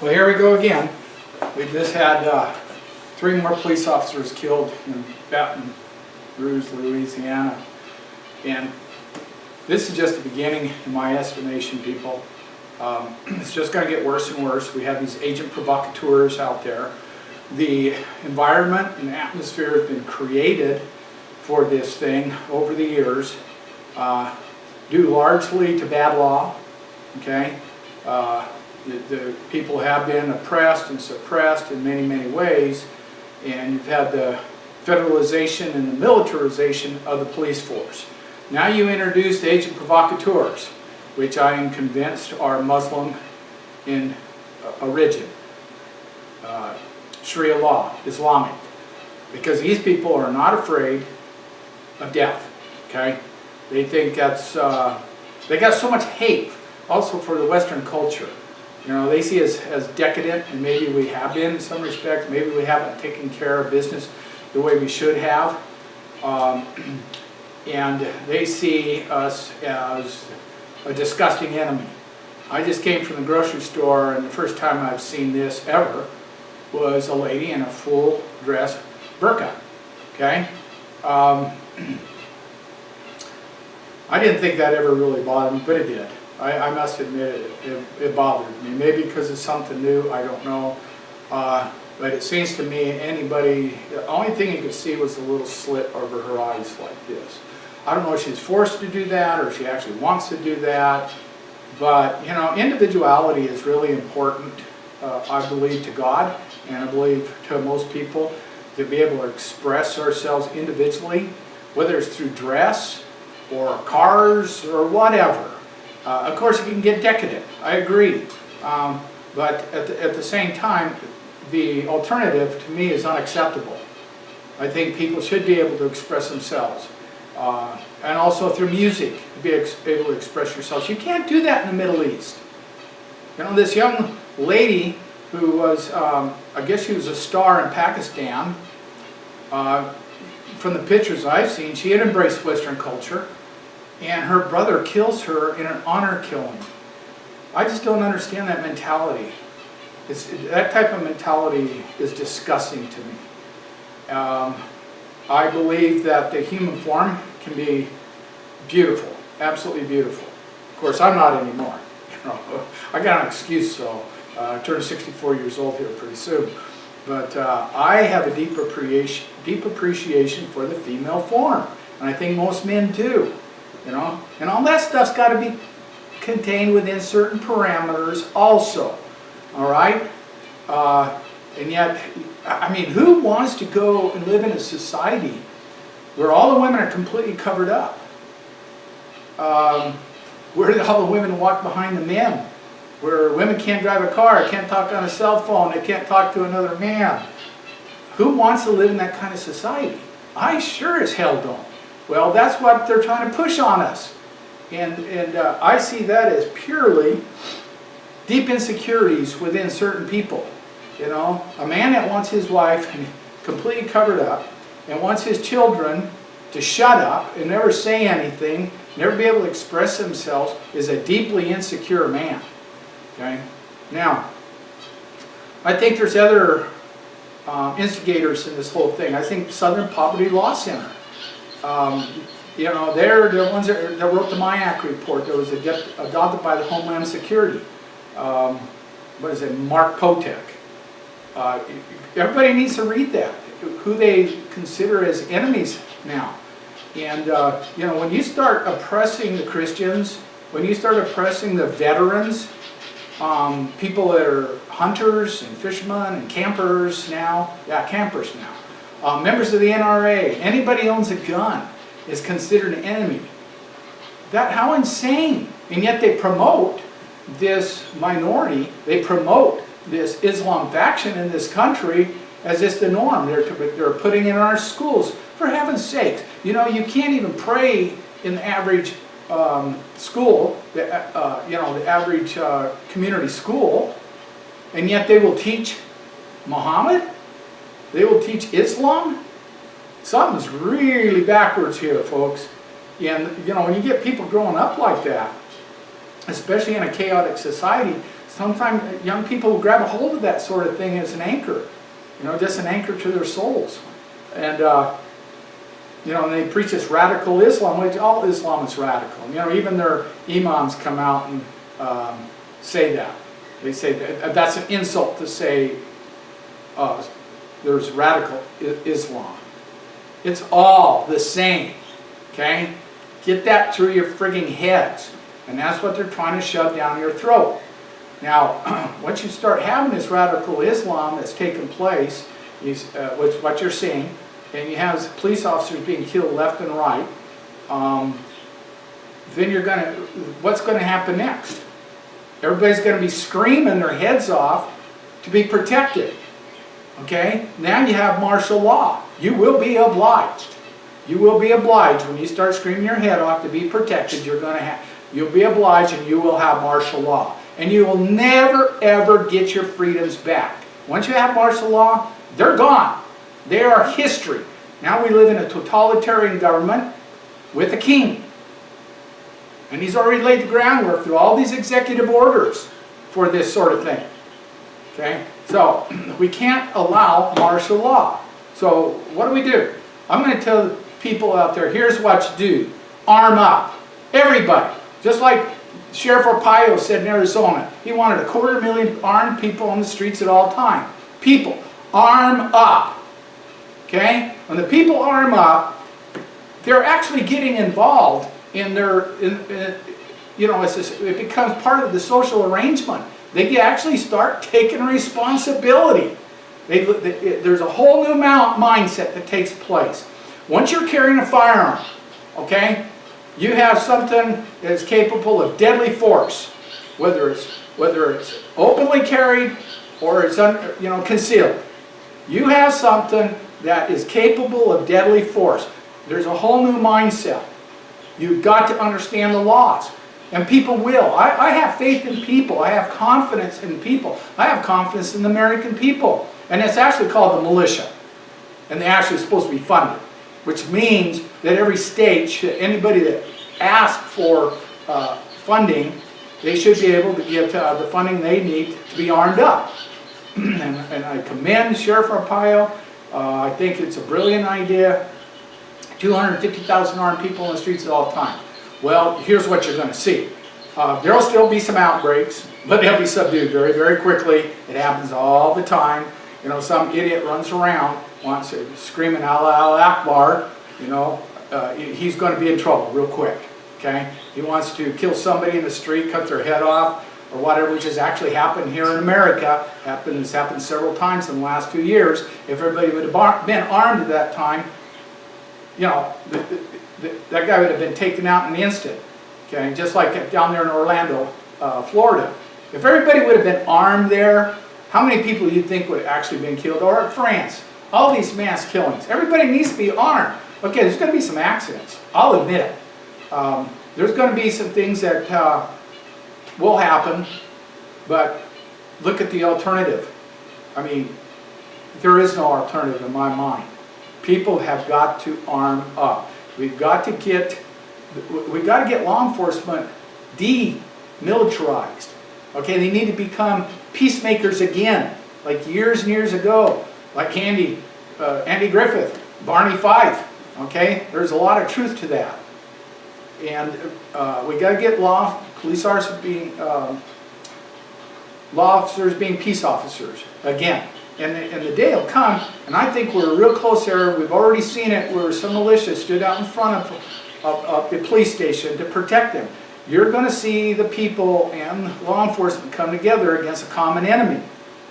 Well, here we go again. We just had 3 more police officers killed in Baton Rouge, Louisiana. And this is just the beginning, in my estimation, people. It's just going to get worse and worse. We have these agent provocateurs out there. The environment and atmosphere has been created for this thing over the years, due largely to bad law. Okay, the people have been oppressed and suppressed in many, many ways, and you've had the federalization and the militarization of the police force. Now you introduce the agent provocateurs, which I am convinced are Muslim in origin, Sharia law, Islamic, because these people are not afraid of death. Okay, they think that's they got so much hate also for the Western culture. You know, they see us as decadent, and maybe we have been in some respects. Maybe we haven't taken care of business the way we should have. And they see us as a disgusting enemy. I just came from the grocery store, and the first time I've seen this ever was a lady in a full dress burqa. Okay? I didn't think that ever really bothered me, but it did. I must admit it bothered me. Maybe because it's something new, I don't know. But it seems to me anybody, the only thing you could see was a little slit over her eyes like this. I don't know if she's forced to do that or she actually wants to do that. But, you know, individuality is really important, I believe, to God, and I believe to most people, to be able to express ourselves individually, whether it's through dress or cars or whatever. Of course, it can get decadent, I agree. But at the same time, the alternative to me is unacceptable. I think people should be able to express themselves. And also through music, to be able to express yourselves. You can't do that in the Middle East. You know, this young lady who was, I guess she was a star in Pakistan, from the pictures I've seen, she had embraced Western culture, and her brother kills her in an honor killing. I just don't understand that mentality. That type of mentality is disgusting to me. I believe that the human form can be beautiful, absolutely beautiful. Of course, I'm not anymore. You know, I got an excuse, so I turn 64 years old here pretty soon. But I have a deep appreciation for the female form, and I think most men do. You know, and all that stuff's got to be contained within certain parameters, also. All right, and yet, I mean, who wants to go and live in a society where all the women are completely covered up? Where all the women walk behind the men? Where women can't drive a car, can't talk on a cell phone, they can't talk to another man. Who wants to live in that kind of society? I sure as hell don't. Well, that's what they're trying to push on us. And I see that as purely deep insecurities within certain people. You know, a man that wants his wife completely covered up and wants his children to shut up and never say anything, never be able to express themselves, is a deeply insecure man. Okay? Now, I think there's other instigators in this whole thing. I think Southern Poverty Law Center. You know, they're the ones that wrote the MIAC report that was adopted by the Homeland Security. What is it, Mark Potek. Everybody needs to read that, who they consider as enemies now. And, you know, when you start oppressing the Christians, when you start oppressing the veterans, people that are hunters and fishermen and campers now, members of the NRA, anybody who owns a gun is considered an enemy. How insane! And yet they promote this minority, they promote this Islam faction in this country as it's the norm. They're putting it in our schools. For heaven's sakes, you know, you can't even pray in the average school, you know, the average community school, and yet they will teach Muhammad? They will teach Islam? Something's really backwards here, folks. And, you know, when you get people growing up like that, especially in a chaotic society, sometimes young people will grab a hold of that sort of thing as an anchor, just an anchor to their souls. And, and they preach this radical Islam, which all Islam is radical. Even their imams come out and say that. They say that's an insult to say there's radical Islam. It's all the same, okay? Get that through your frigging heads. And that's what they're trying to shove down your throat. Now, once you start having this radical Islam that's taken place, with what you're seeing, and you have police officers being killed left and right, then what's going to happen next? Everybody's going to be screaming their heads off to be protected. Okay? Now you have martial law. You will be obliged. You will be obliged when you start screaming your head off to be protected. You'll be obliged, and you will have martial law. And you will never ever get your freedoms back. Once you have martial law, they're gone. They are history. Now we live in a totalitarian government with a king. And he's already laid the groundwork through all these executive orders for this sort of thing. Okay? So, we can't allow martial law. So, what do? I'm going to tell the people out there, here's what you do. Arm up. Everybody. Just like Sheriff Arpaio said in Arizona. He wanted 250,000 armed people on the streets at all times. People, arm up. Okay? When the people arm up, they're actually getting involved in their, it becomes part of the social arrangement. They actually start taking responsibility. There's a whole new mindset that takes place. Once you're carrying a firearm, okay, you have something that is capable of deadly force, whether it's openly carried or it's concealed. You have something that is capable of deadly force. There's a whole new mindset. You've got to understand the laws. And people will. I have faith in people. I have confidence in people. I have confidence in the American people. And it's actually called the militia. And they're actually supposed to be funded. Which means that every state, anybody that asks for funding, they should be able to get the funding they need to be armed up. and I commend Sheriff Arpaio. I think it's a brilliant idea. 250,000 armed people on the streets at all time. Well, here's what you're going to see. There'll still be some outbreaks, but they'll be subdued very, very quickly. It happens all the time. Some idiot runs around, wants to screaming Allah Akbar. He's going to be in trouble real quick. Okay? He wants to kill somebody in the street, cut their head off, or whatever, which has actually happened here in America. It's happened several times in the last few years. If everybody would have been armed at that time, that guy would have been taken out in an instant. Okay, just like down there in Orlando, Florida. If everybody would have been armed there, how many people do you think would have actually been killed? Or France, all these mass killings. Everybody needs to be armed. Okay, there's going to be some accidents. I'll admit it. There's going to be some things that will happen, but look at the alternative. I mean, there is no alternative in my mind. People have got to arm up. We've got to get law enforcement demilitarized. Okay, they need to become peacemakers again, like years and years ago, like Andy Griffith, Barney Fife. Okay, there's a lot of truth to that, and we got to get law officers being peace officers again. And the day will come, and I think we're real close there. We've already seen it where some militia stood out in front of the police station to protect them. You're going to see the people and law enforcement come together against a common enemy.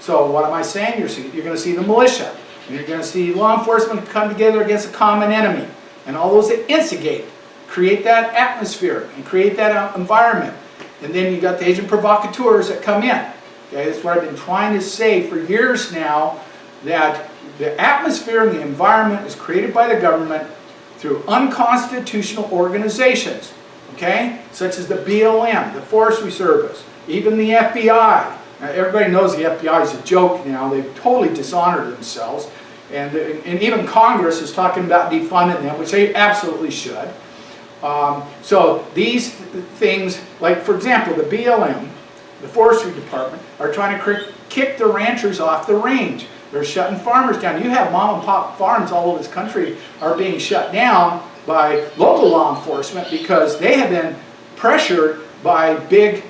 So what am I saying? You're going to see the militia, and you're going to see law enforcement come together against a common enemy. And all those that instigate, create that atmosphere, and create that environment. And then you got the agent provocateurs that come in. Okay, that's what I've been trying to say for years now, that the atmosphere and the environment is created by the government through unconstitutional organizations, okay, such as the BLM, the Forestry Service, even the FBI. Now, everybody knows the FBI is a joke now. They've totally dishonored themselves, and even Congress is talking about defunding them, which they absolutely should. So these things, like for example, the BLM, the forestry department, are trying to kick the ranchers off the range. They're shutting farmers down. You have mom and pop farms all over this country are being shut down by local law enforcement because they have been pressured by big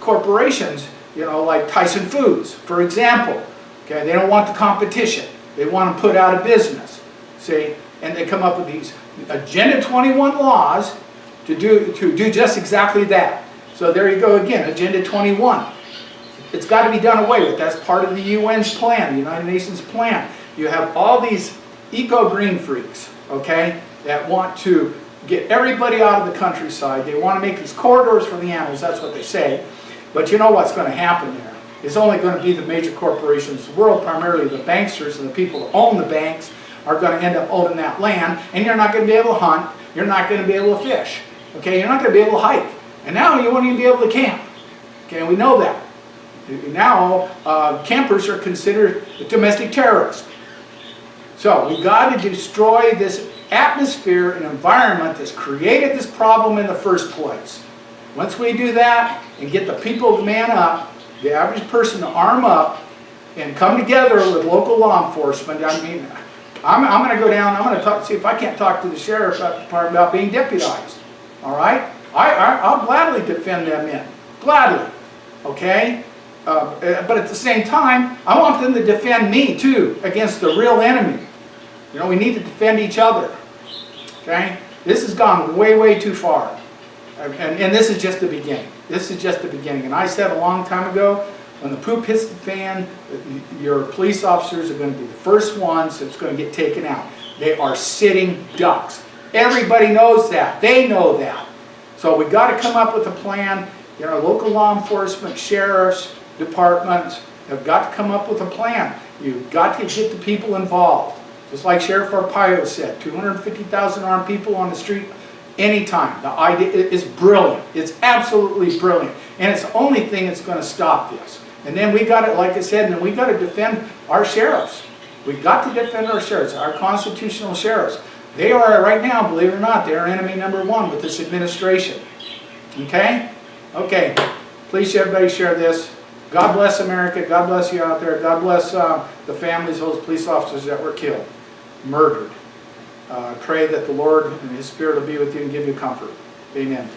corporations, you know, like Tyson Foods, for example. Okay, they don't want the competition. They want to put out of business. See, and they come up with these Agenda 21 laws to do just exactly that. So there you go again, Agenda 21. It's got to be done away with. That's part of the UN's plan, the United Nations plan. You have all these eco-green freaks, okay, that want to get everybody out of the countryside. They want to make these corridors for the animals, that's what they say. But you know what's going to happen there? It's only going to be the major corporations of the world, primarily the banksters and the people who own the banks, are going to end up owning that land, and you're not going to be able to hunt, you're not going to be able to fish, okay, you're not going to be able to hike, and now you won't even be able to camp, okay, we know that. Now, campers are considered domestic terrorists. So, we've got to destroy this atmosphere and environment that's created this problem in the first place. Once we do that and get the people to man up, the average person to arm up and come together with local law enforcement, I mean, I'm going to go down, I'm going to see if I can't talk to the sheriff's department about being deputized. All right? I'll gladly defend them in. Gladly. Okay? But at the same time, I want them to defend me too against the real enemy. You know, we need to defend each other. Okay? This has gone way, way too far. And this is just the beginning. This is just the beginning. And I said a long time ago, when the poop hits the fan, your police officers are going to be the first ones that's going to get taken out. They are sitting ducks. Everybody knows that. They know that. So we've got to come up with a plan. You know, local law enforcement, sheriffs, departments have got to come up with a plan. You've got to get the people involved. Just like Sheriff Arpaio said, 250,000 armed people on the street anytime. The idea is brilliant. It's absolutely brilliant. And it's the only thing that's going to stop this. And then we got to, like I said, and then we got to defend our sheriffs. We've got to defend our sheriffs, our constitutional sheriffs. They are, right now, believe it or not, they're enemy number one with this administration. Okay? Okay. Please, everybody, share this. God bless America. God bless you out there. God bless the families of those police officers that were killed, murdered. Pray that the Lord and His Spirit will be with you and give you comfort. Amen.